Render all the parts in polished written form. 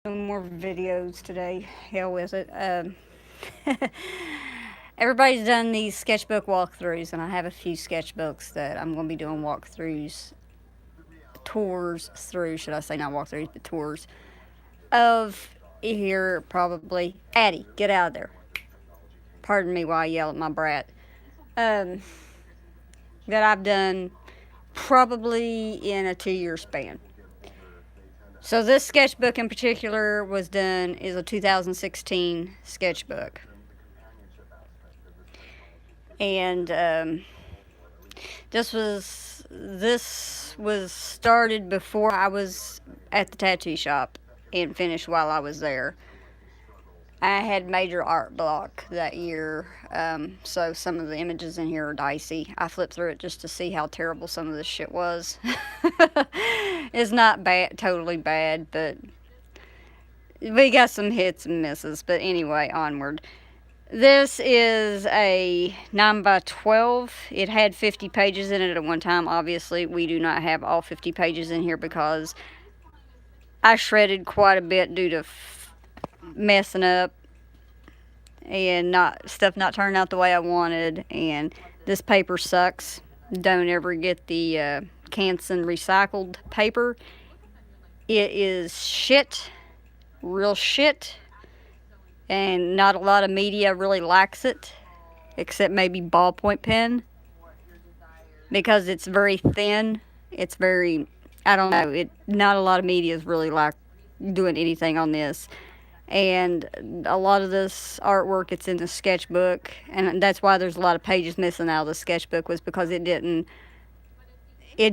No more videos today. Hell with it. Everybody's done these sketchbook walkthroughs, and I have a few sketchbooks that I'm going to be doing walkthroughs, tours through, should I say, not walkthroughs, but tours of here probably. Addie, get out of there. Pardon me while I yell at my brat. Um, that I've done probably in a 2 year span. So this sketchbook in particular is a 2016 sketchbook. And this was started before I was at the tattoo shop and finished while I was there. I had major art block that year, so some of the images in here are dicey. I flipped through it just to see how terrible some of this shit was. It's not bad, totally bad, but we got some hits and misses. But anyway, onward. This is a 9 by 12. It had 50 pages in it at one time. Obviously, we do not have all 50 pages in here because I shredded quite a bit due to messing up and not turning out the way I wanted. And this paper sucks. Don't ever get the Canson recycled paper. It is shit, real shit, and not a lot of media really likes it, except maybe ballpoint pen, because it's very thin. It's very, I don't know, not a lot of media is really like doing anything on this. And a lot of this artwork, it's in the sketchbook, and that's why there's a lot of pages missing out of the sketchbook, was because it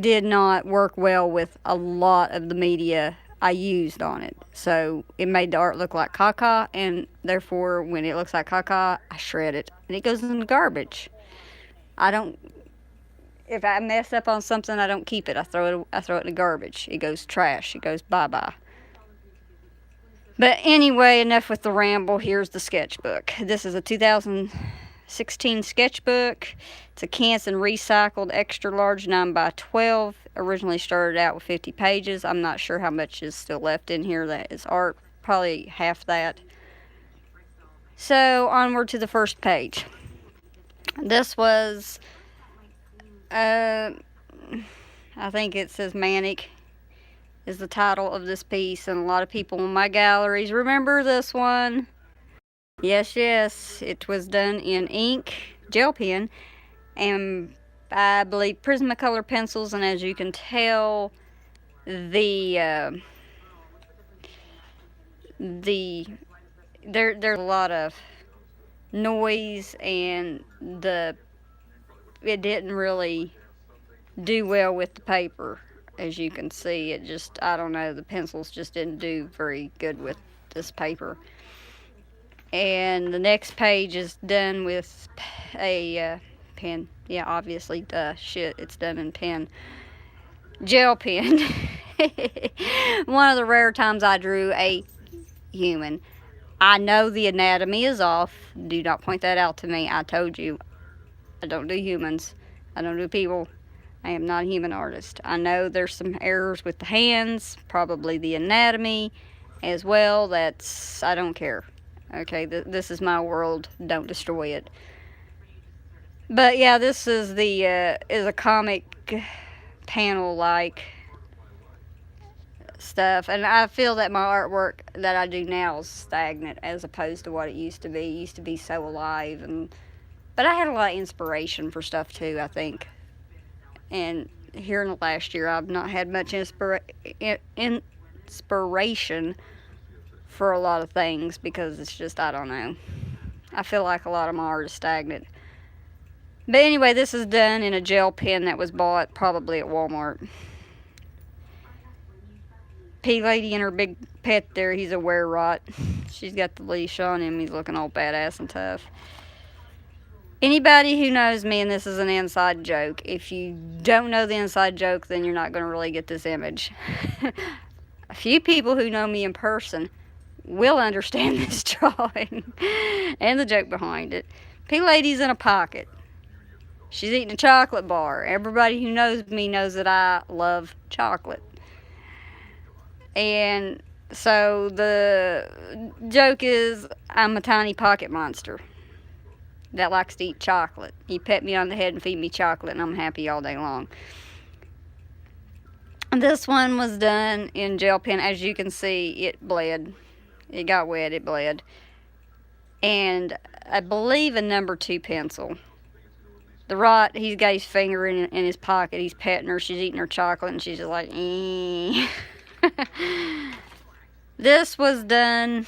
did not work well with a lot of the media I used on it. So it made the art look like caca, and therefore when it looks like caca, I shred it and it goes in the garbage. If I mess up on something, I don't keep it. I throw it in the garbage. It goes trash. It goes bye-bye. But anyway, enough with the ramble. Here's the sketchbook. This is a 2016 sketchbook. It's a Canson recycled extra large 9 by 12. Originally started out with 50 pages. I'm not sure how much is still left in here that is art. Probably half that. So onward to the first page. This was, I think it says Manic is the title of this piece, and a lot of people in my galleries remember this one. Yes, it was done in ink, gel pen, and I believe Prismacolor pencils, and as you can tell, there's a lot of noise, and it didn't really do well with the paper. As you can see, I don't know, the pencils just didn't do very good with this paper. And the next page is done with a pen. Yeah, obviously, it's done in pen. Gel pen. One of the rare times I drew a human. I know the anatomy is off. Do not point that out to me. I told you, I don't do humans. I don't do people. I am not a human artist. I know there's some errors with the hands, probably the anatomy as well. I don't care. Okay, this is my world. Don't destroy it. But yeah, this is is a comic panel like stuff, and I feel that my artwork that I do now is stagnant as opposed to what it used to be. It used to be so alive, but I had a lot of inspiration for stuff too, I think. And here in the last year, I've not had much inspiration for a lot of things, because it's just, I don't know. I feel like a lot of my art is stagnant. But anyway, this is done in a gel pen that was bought probably at Walmart. P-Lady and her big pet there, he's a were-rot. She's got the leash on him. He's looking all badass and tough. Anybody who knows me, and this is an inside joke, if you don't know the inside joke, then you're not going to really get this image. A few people who know me in person will understand this drawing and the joke behind it. P-Lady's in a pocket. She's eating a chocolate bar. Everybody who knows me knows that I love chocolate. And So the joke is I'm a tiny pocket monster that likes to eat chocolate. You pet me on the head and feed me chocolate, and I'm happy all day long. This one was done in gel pen. As you can see, it bled. It got wet, it bled. And I believe a number 2 pencil. The rot, he's got his finger in his pocket. He's petting her. She's eating her chocolate, and she's just like, eh. This was done.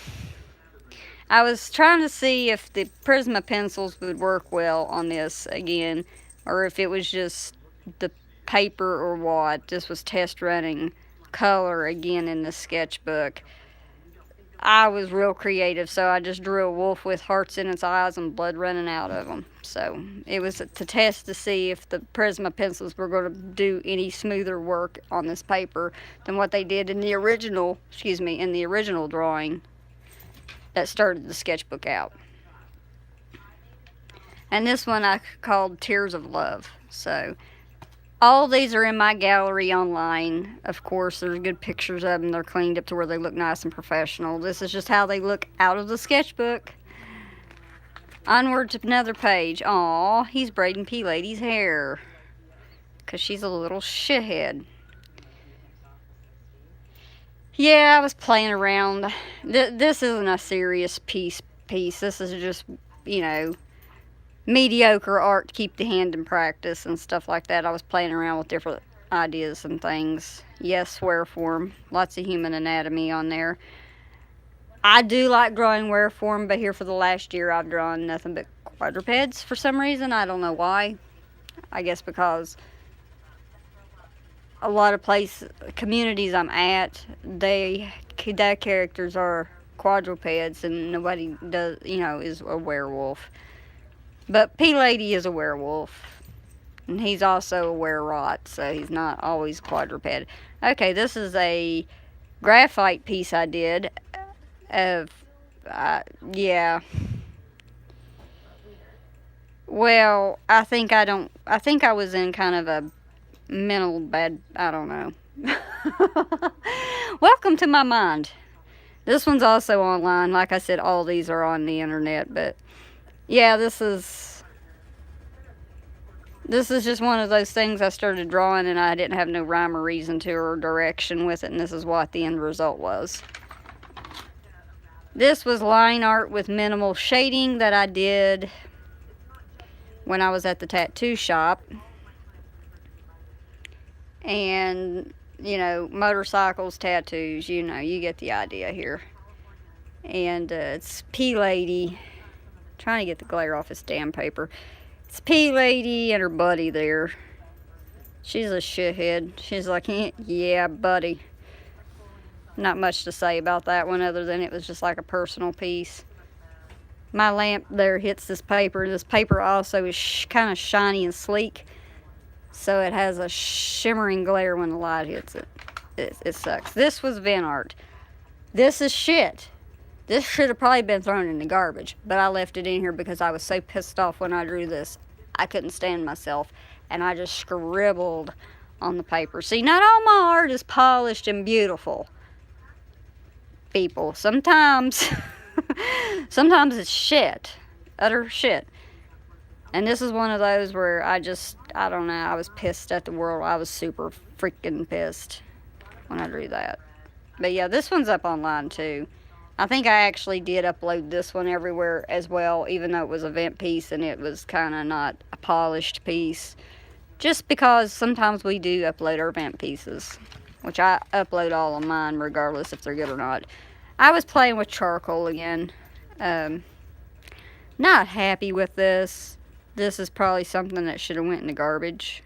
I was trying to see if the Prisma pencils would work well on this again, or if it was just the paper or what. This was test running color again in the sketchbook. I was real creative, so I just drew a wolf with hearts in its eyes and blood running out of them. So it was to test to see if the Prisma pencils were going to do any smoother work on this paper than what they did in the original, in the original drawing that started the sketchbook out. And this one I called Tears of Love. So all these are in my gallery online. Of course, there's good pictures of them. They're cleaned up to where they look nice and professional. This is just how they look out of the sketchbook. Onward to another page. Aw, he's braiding P Lady's hair, 'cause she's a little shithead. Yeah, I was playing around. This isn't a serious piece. This is just, mediocre art to keep the hand in practice and stuff like that. I was playing around with different ideas and things. Yes, square form. Lots of human anatomy on there. I do like drawing wear form, but here for the last year I've drawn nothing but quadrupeds for some reason. I don't know why. I guess because a lot of communities I'm at, their characters are quadrupeds, and nobody does, is a werewolf. But P Lady is a werewolf, and he's also a were-rot, so he's not always quadruped. Okay, this is a graphite piece I did of, yeah. Well, I think I was in kind of a mental bad, I don't know. Welcome to my mind. This one's also online. Like I said, all these are on the internet, but yeah, this is just one of those things I started drawing and I didn't have no rhyme or reason to or direction with it, and this is what the end result was. This was line art with minimal shading that I did when I was at the tattoo shop. And, motorcycles, tattoos, you get the idea here. And it's P Lady. Trying to get the glare off this damn paper. It's P Lady and her buddy there. She's a shithead. She's like, yeah, buddy. Not much to say about that one other than it was just like a personal piece. My lamp there hits this paper. This paper also is kind of shiny and sleek, so it has a shimmering glare when the light hits it. It sucks. This was Vin art. This is shit. This should have probably been thrown in the garbage, but I left it in here because I was so pissed off when I drew this. I couldn't stand myself, and I just scribbled on the paper. See, not all my art is polished and beautiful, people. Sometimes it's shit. Utter shit. And this is one of those where I don't know, I was pissed at the world. I was super freaking pissed when I drew that. But yeah, this one's up online too. I think I actually did upload this one everywhere as well, even though it was a vent piece and it was kind of not a polished piece. Just because sometimes we do upload our vent pieces, which I upload all of mine regardless if they're good or not. I was playing with charcoal again. Not happy with this. This is probably something that should have went in the garbage,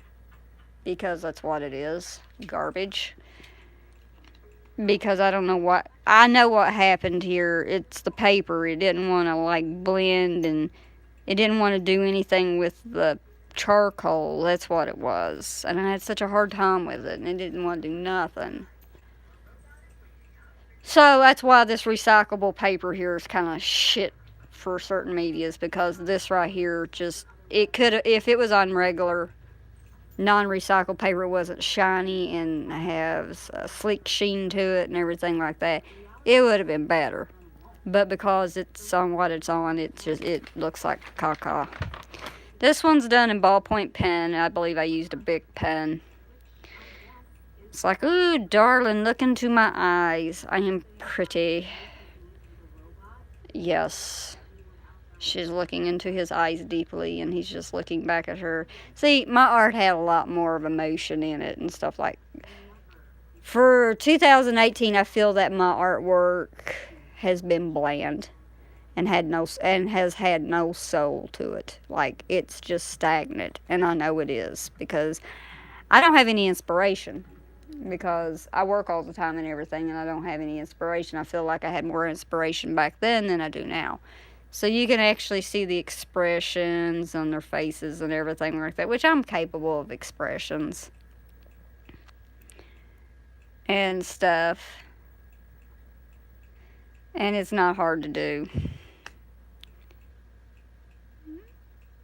because that's what it is, garbage. Because I don't know what, I know what happened here. It's the paper. It didn't want to blend, and it didn't want to do anything with the charcoal. That's what it was. And I had such a hard time with it, and it didn't want to do nothing. So that's why this recyclable paper here is kind of shit for certain medias, because this right here it could, if it was on regular non-recycled paper, wasn't shiny and has a sleek sheen to it and everything like that, it would have been better. But because it's on what it's on, it looks like caca. This one's done in ballpoint pen. I believe I used a big pen. It's like, ooh, darling, look into my eyes. I am pretty. Yes. She's looking into his eyes deeply, and he's just looking back at her. See, my art had a lot more of emotion in it and stuff like. For 2018, I feel that my artwork has been bland and has had no soul to it. Like, it's just stagnant, and I know it is because I don't have any inspiration, because I work all the time and everything, and I don't have any inspiration. I feel like I had more inspiration back then than I do now. So you can actually see the expressions on their faces and everything like that, which I'm capable of expressions and stuff. And it's not hard to do.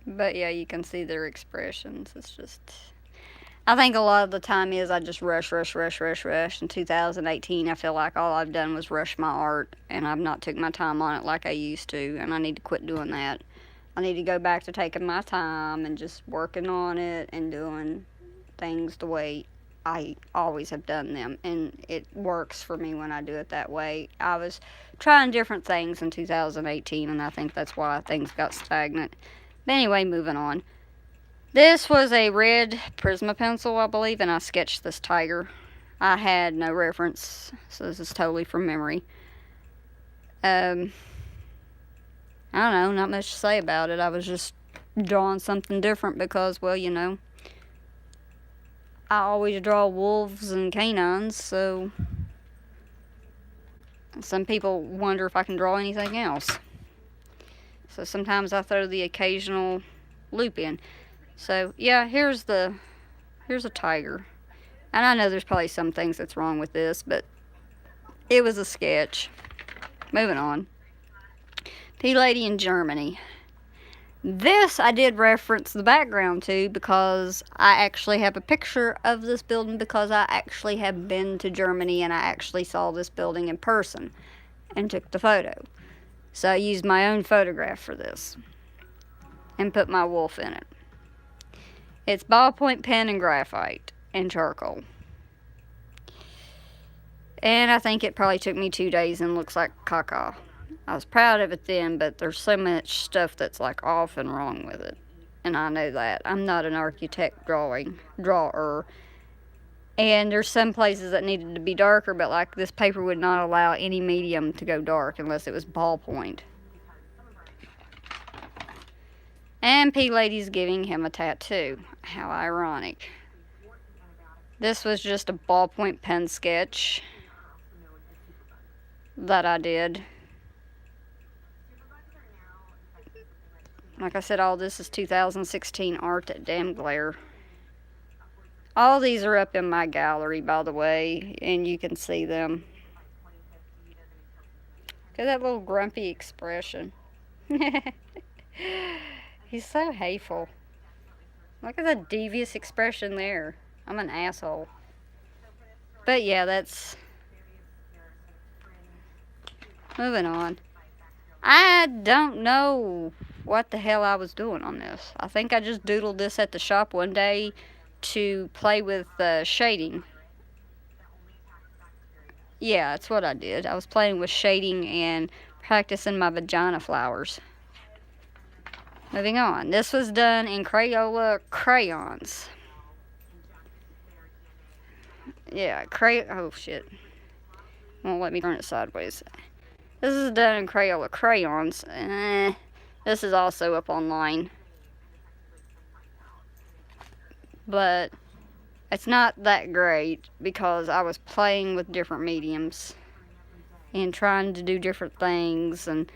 But yeah, you can see their expressions. It's just, I think a lot of the time is I just rush. In 2018, I feel like all I've done was rush my art, and I've not took my time on it like I used to, and I need to quit doing that. I need to go back to taking my time and just working on it and doing things the way I always have done them, and it works for me when I do it that way. I was trying different things in 2018, and I think that's why things got stagnant. But anyway, moving on. This was a red Prisma pencil, I believe, and I sketched this tiger. I had no reference, so this is totally from memory. I don't know, not much to say about it. I was just drawing something different because, well, you know, I always draw wolves and canines, so some people wonder if I can draw anything else. So sometimes I throw the occasional loop in. So yeah, here's a tiger. And I know there's probably some things that's wrong with this, but it was a sketch. Moving on. P-Lady in Germany. This I did reference the background to because I actually have a picture of this building, because I actually have been to Germany and I actually saw this building in person and took the photo. So I used my own photograph for this and put my wolf in it. It's ballpoint pen and graphite and charcoal. And I think it probably took me 2 days and looks like caca. I was proud of it then, but there's so much stuff that's like off and wrong with it. And I know that. I'm not an architect drawer. And there's some places that needed to be darker, but like this paper would not allow any medium to go dark unless it was ballpoint. And P-Lady's giving him a tattoo. How ironic. This was just a ballpoint pen sketch that I did. Like I said, all this is 2016 art at Damn Glare. All these are up in my gallery, by the way, and you can see them. Look at that little grumpy expression. He's so hateful. Look at the devious expression there. I'm an asshole. But yeah, that's... Moving on. I don't know what the hell I was doing on this. I think I just doodled this at the shop one day to play with shading. Yeah, that's what I did. I was playing with shading and practicing my vagina flowers. Moving on. This was done in Crayola crayons. Yeah, oh shit. Won't let me turn it sideways. This is done in Crayola crayons. This is also up online. But it's not that great because I was playing with different mediums and trying to do different things and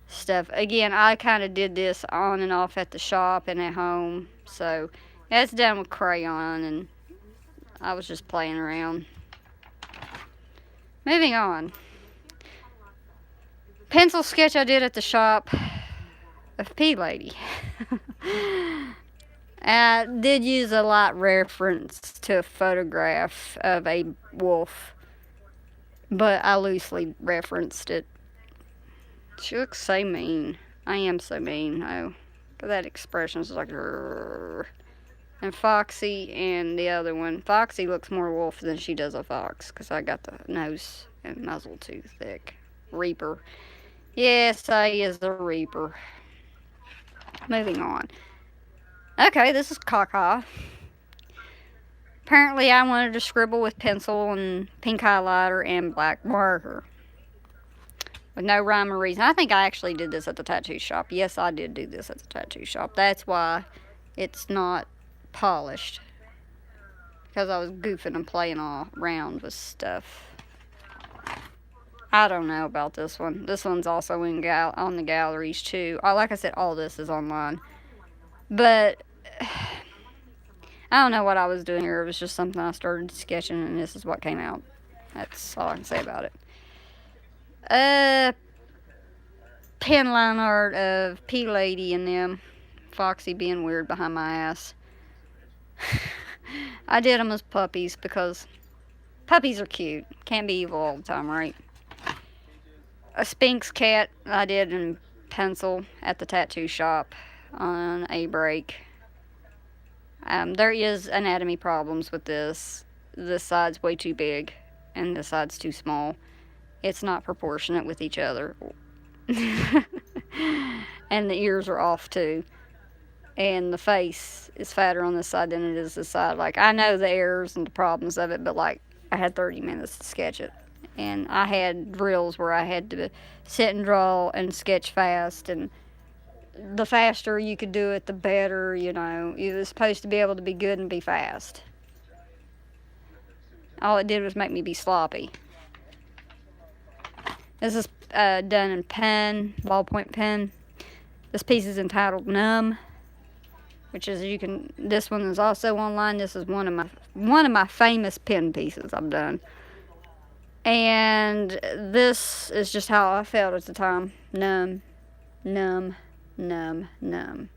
stuff. Again, I kind of did this on and off at the shop and at home. So it's done with crayon and I was just playing around. Moving on. Pencil sketch I did at the shop of P-Lady. I did use a light reference to a photograph of a wolf, but I loosely referenced it. She looks so mean. I am so mean. Oh, that expression is like, "Rrr." And Foxy and the other one. Foxy looks more wolf than she does a fox, because I got the nose and muzzle too thick. Reaper. Yes, I is a Reaper. Moving on. Okay, this is Caca. Apparently, I wanted to scribble with pencil and pink highlighter and black marker. With no rhyme or reason. I think I actually did this at the tattoo shop. Yes, I did do this at the tattoo shop. That's why it's not polished. Because I was goofing and playing all around with stuff. I don't know about this one. This one's also on the galleries too. Like I said, all this is online. But I don't know what I was doing here. It was just something I started sketching, and this is what came out. That's all I can say about it. Pen line art of P Lady and them. Foxy being weird behind my ass. I did them as puppies because puppies are cute. Can't be evil all the time, right? A Sphinx cat I did in pencil at the tattoo shop on a break. There is anatomy problems with this. This side's way too big and this side's too small. It's not proportionate with each other. And the ears are off too. And the face is fatter on this side than it is this side. Like, I know the errors and the problems of it, but like, I had 30 minutes to sketch it. And I had drills where I had to sit and draw and sketch fast. And the faster you could do it, the better, you know. You were supposed to be able to be good and be fast. All it did was make me be sloppy. This is done in pen, ballpoint pen. This piece is entitled Numb, which is this one is also online. This is one of my famous pen pieces I've done. And this is just how I felt at the time. Numb, numb, numb, numb.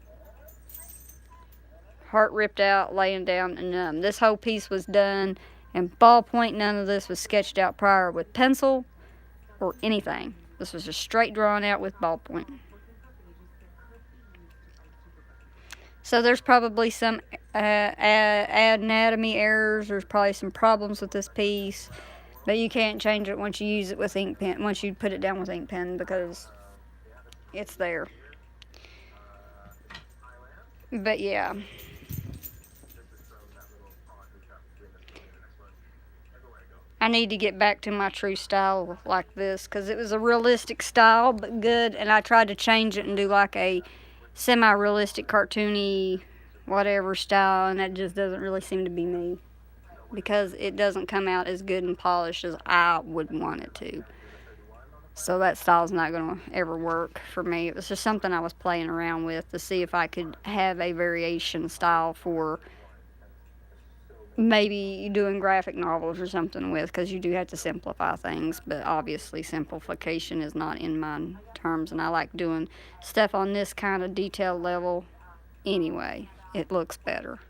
Heart ripped out, laying down, and numb. This whole piece was done in ballpoint. None of this was sketched out prior with pencil or anything. This was just straight drawn out with ballpoint. So there's probably some anatomy errors. There's probably some problems with this piece. But you can't change it once you use it with ink pen, once you put it down with ink pen, because it's there. But yeah. I need to get back to my true style like this, because it was a realistic style, but good, and I tried to change it and do like a semi-realistic, cartoony, whatever style, and that just doesn't really seem to be me. Because it doesn't come out as good and polished as I would want it to. So that style's not going to ever work for me. It was just something I was playing around with to see if I could have a variation style for maybe doing graphic novels or something with, because you do have to simplify things, but obviously simplification is not in my terms, and I like doing stuff on this kind of detail level anyway. It looks better.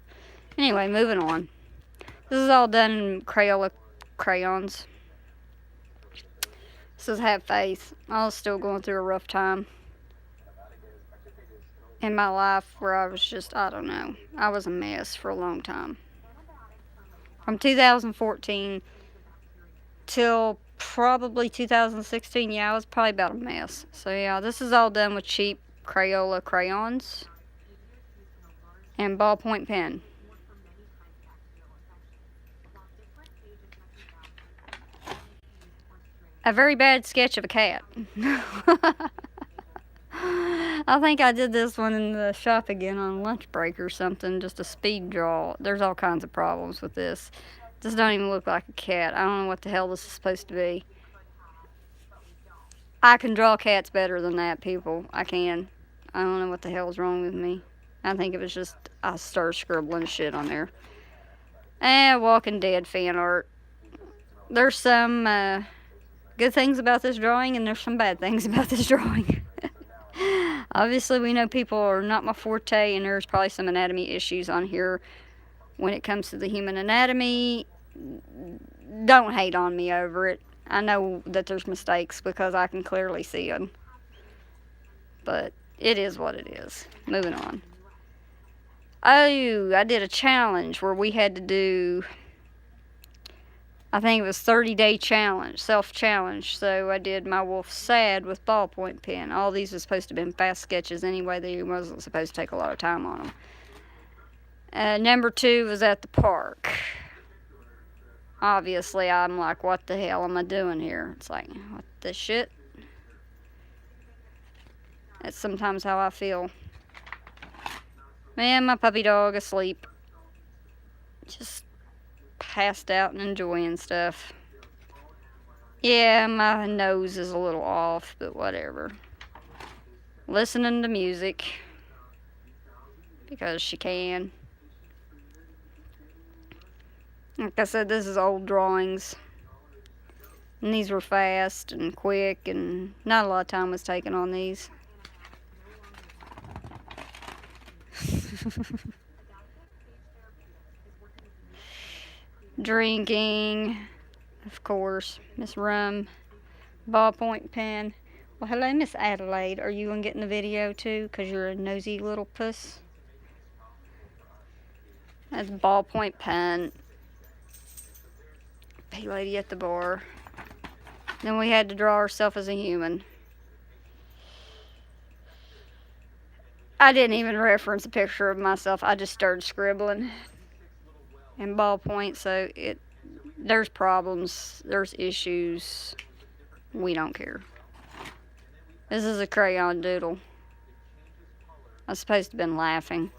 Anyway, moving on. This is all done in Crayola crayons. This is Have Faith. I was still going through a rough time in my life where I was just, I don't know. I was a mess for a long time. From 2014 till probably 2016, yeah, I was probably about a mess. So yeah, this is all done with cheap Crayola crayons and ballpoint pen. A very bad sketch of a cat. I think I did this one in the shop again on lunch break or something, just a speed draw. There's all kinds of problems with this. This don't even look like a cat. I don't know what the hell this is supposed to be. I can draw cats better than that, people. I can. I don't know what the hell's wrong with me. I think it was just I started scribbling shit on there. Walking Dead fan art. There's some good things about this drawing, and there's some bad things about this drawing. Obviously, we know people are not my forte, and there's probably some anatomy issues on here when it comes to the human anatomy. Don't hate on me over it. I know that there's mistakes because I can clearly see them. But it is what it is. Moving on. Oh, I did a challenge where we had to do, I think it was 30-day challenge, self-challenge. So I did my wolf sad with ballpoint pen. All these were supposed to have been fast sketches anyway. They wasn't supposed to take a lot of time on them. Number 2 was at the park. Obviously, I'm like, what the hell am I doing here? It's like, what the shit? That's sometimes how I feel. Man, my puppy dog asleep. Just passed out and enjoying stuff. Yeah, my nose is a little off, but whatever. Listening to music. Because she can. Like I said, this is old drawings. And these were fast and quick, and not a lot of time was taken on these. Drinking, of course. Miss Rum, ballpoint pen. Well, hello, Miss Adelaide. Are you gonna get in the video too? Cause you're a nosy little puss. That's ballpoint pen. Pay lady at the bar. Then we had to draw ourselves as a human. I didn't even reference a picture of myself. I just started scribbling in ballpoint. So there's problems, there's issues. We don't care. This is a crayon doodle. I was supposed to have been laughing.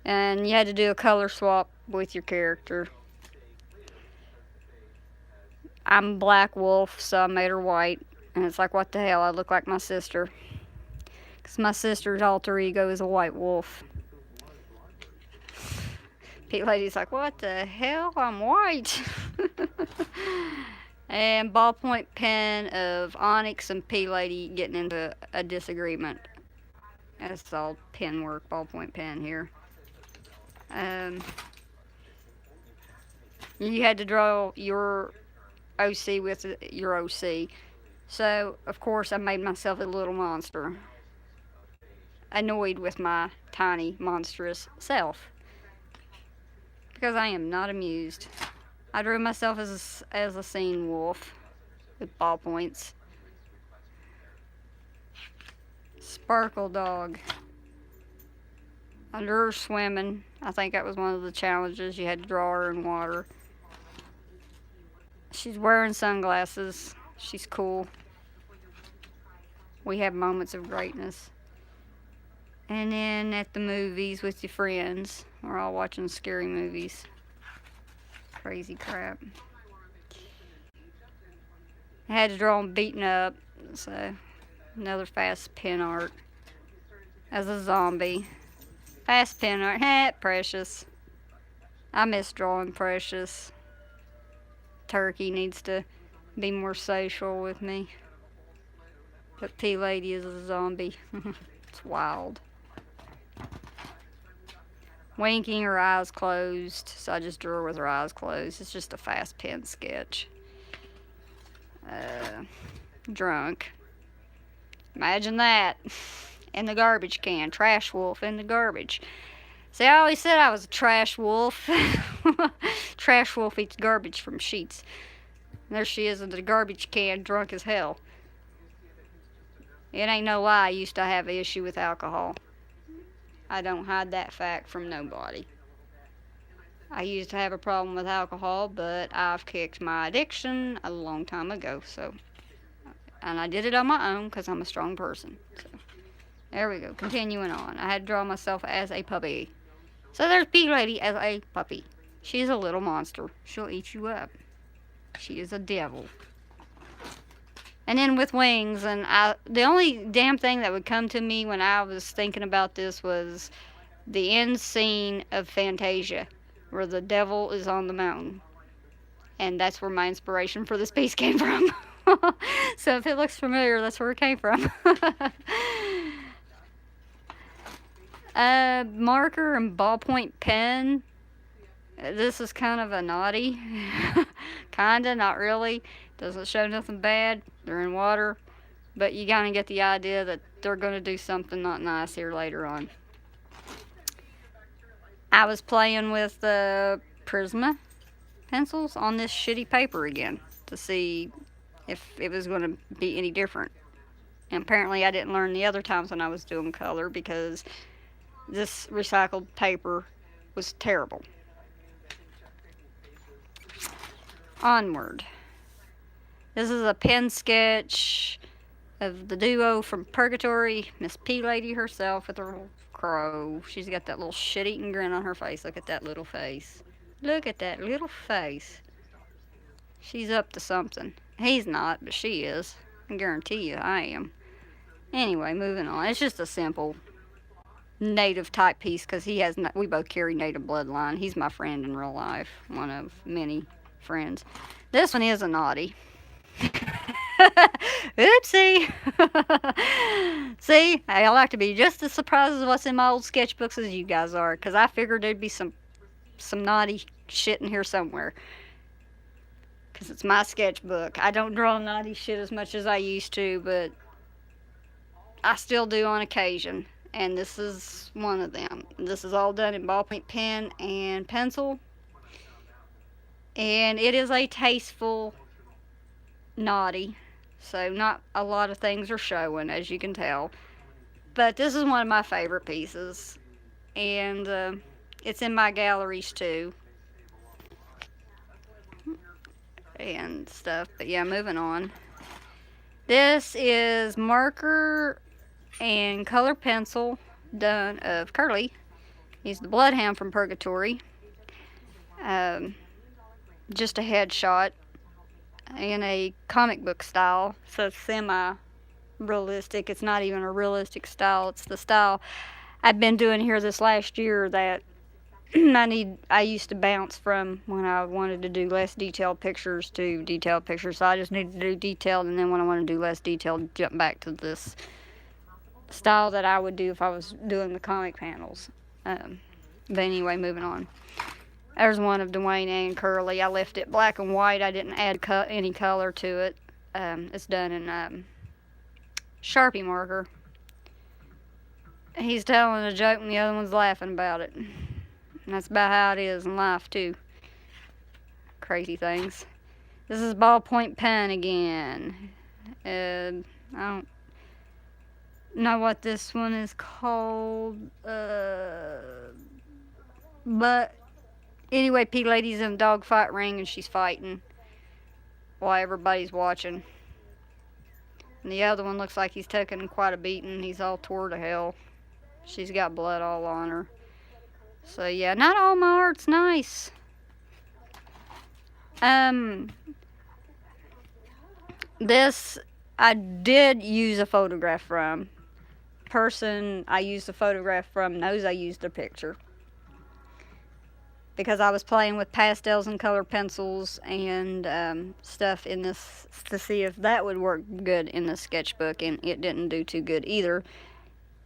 And you had to do a color swap with your character. I'm Black Wolf, so I made her white. And it's like, what the hell? I look like my sister. Because my sister's alter ego is a white wolf. Pete Lady's like, what the hell? I'm white. And ballpoint pen of Onyx and P Lady getting into a disagreement. That's all pen work, ballpoint pen here. You had to draw your OC with your OC. So, of course, I made myself a little monster. Annoyed with my tiny, monstrous self. Because I am not amused. I drew myself as a scene wolf with ballpoints. Sparkle dog. I drew her swimming. I think that was one of the challenges. You had to draw her in water. She's wearing sunglasses. She's cool. We have moments of greatness. And then at the movies with your friends, we're all watching scary movies. Crazy crap. I had to draw them beaten up, so another fast pen art as a zombie. Fast pen art, Precious. I miss drawing Precious. Turkey needs to be more social with me. But P Lady is a zombie. It's wild. Winking, her eyes closed, so I just drew her with her eyes closed. It's just a fast pen sketch. Drunk. Imagine that. In the garbage can. Trash wolf in the garbage. See, I always said I was a trash wolf. Trash wolf eats garbage from sheets. And there she is in the garbage can, drunk as hell. It ain't no lie, I used to have an issue with alcohol. I don't hide that fact from nobody. I used to have a problem with alcohol, but I've kicked my addiction a long time ago. And I did it on my own because I'm a strong person. So, there we go. Continuing on. I had to draw myself as a puppy. So there's P Lady as a puppy. She's a little monster. She'll eat you up. She is a devil. And then with wings, and the only damn thing that would come to me when I was thinking about this was the end scene of Fantasia, where the devil is on the mountain. And that's where my inspiration for this piece came from. So if it looks familiar, that's where it came from. Marker and ballpoint pen. This is kind of a naughty. Kinda, not really. Doesn't show nothing bad. They're in water. But you kind of get the idea that they're going to do something not nice here later on. I was playing with the Prisma pencils on this shitty paper again to see if it was going to be any different. And apparently I didn't learn the other times when I was doing color because this recycled paper was terrible. Onward. This is a pen sketch of the duo from Purgatory, Miss P Lady herself with her little crow. She's got that little shit-eating grin on her face. Look at that little face. Look at that little face. She's up to something. He's not, but she is. I guarantee you I am. Anyway, moving on. It's just a simple native type piece because we both carry native bloodline. He's my friend in real life. One of many friends. This one is a naughty. Oopsie. See, I like to be just as surprised as what's in my old sketchbooks as you guys are, because I figured there'd be some naughty shit in here somewhere. Because it's my sketchbook. I don't draw naughty shit as much as I used to, but I still do on occasion. And this is one of them. This is all done in ballpoint pen and pencil. And it is a tasteful naughty. So not a lot of things are showing, as you can tell. But this is one of my favorite pieces. And it's in my galleries too. And stuff. But yeah, moving on. This is marker and color pencil done of Curly. He's the Bloodhound from Purgatory. Just a headshot in a comic book style, so semi-realistic. It's not even a realistic style. It's the style I've been doing here this last year that I used to bounce from when I wanted to do less detailed pictures to detailed pictures. So I just need to do detailed, and then when I want to do less detailed, jump back to this style that I would do if I was doing the comic panels. But anyway, moving on. There's one of Dwayne and Curly. I left it black and white. I didn't add any color to it. It's done in Sharpie marker. He's telling a joke and the other one's laughing about it. And that's about how it is in life, too. Crazy things. This is ballpoint pen again. I don't know what this one is called. But anyway, P Lady's in a dogfight ring and she's fighting while everybody's watching. And the other one looks like he's taking quite a beating. He's all tore to hell. She's got blood all on her. So yeah, not all my art's nice. This I did use a photograph from. Person I used a photograph from knows I used a picture. Because I was playing with pastels and color pencils and stuff in this to see if that would work good in the sketchbook, and it didn't do too good either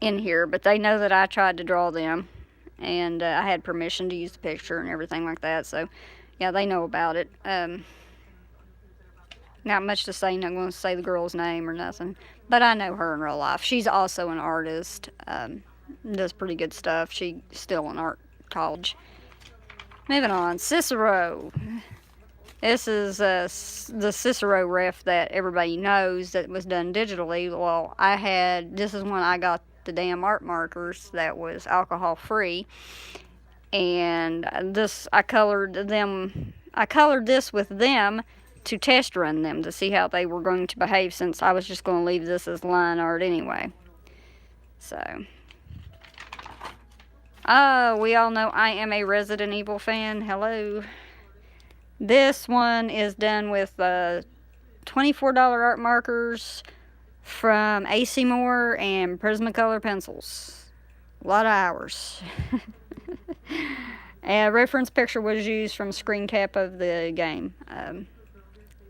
in here. But they know that I tried to draw them, and I had permission to use the picture and everything like that. So, yeah, they know about it. Not much to say. Not going to say the girl's name or nothing, but I know her in real life. She's also an artist. Does pretty good stuff. She's still in art college. Moving on, Cicero. This is the Cicero ref that everybody knows that was done digitally. Well, this is when I got the damn art markers that was alcohol free. And I colored this with them to test run them to see how they were going to behave, since I was just going to leave this as line art anyway. So, we all know I am a Resident Evil fan. Hello. This one is done with $24 art markers from AC Moore and Prismacolor pencils. A lot of hours. A reference picture was used from screen cap of the game.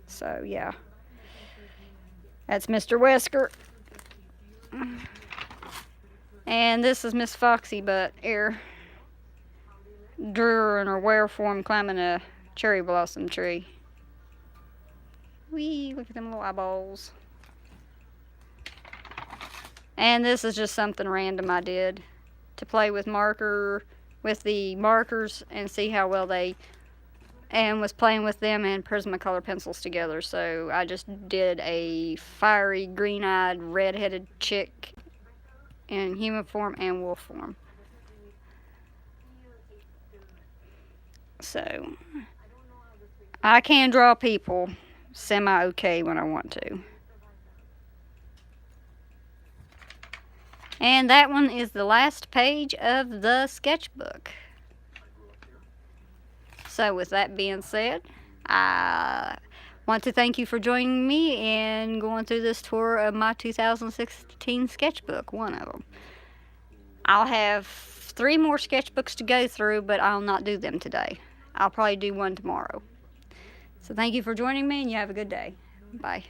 So, yeah. That's Mr. Wesker. And this is Miss Foxy Butt here. drew in a rare form climbing a cherry blossom tree. Wee, look at them little eyeballs. And this is just something random I did to play with the markers and see how well they, and was playing with them and Prismacolor pencils together. So I just did a fiery, green-eyed, red-headed chick in human form and wolf form. So I can draw people semi-okay when I want to. And that one is the last page of the sketchbook. So with that being said, I want to thank you for joining me and going through this tour of my 2016 sketchbook, one of them. I'll have 3 more sketchbooks to go through, but I'll not do them today. I'll probably do one tomorrow. So thank you for joining me, and you have a good day. Bye.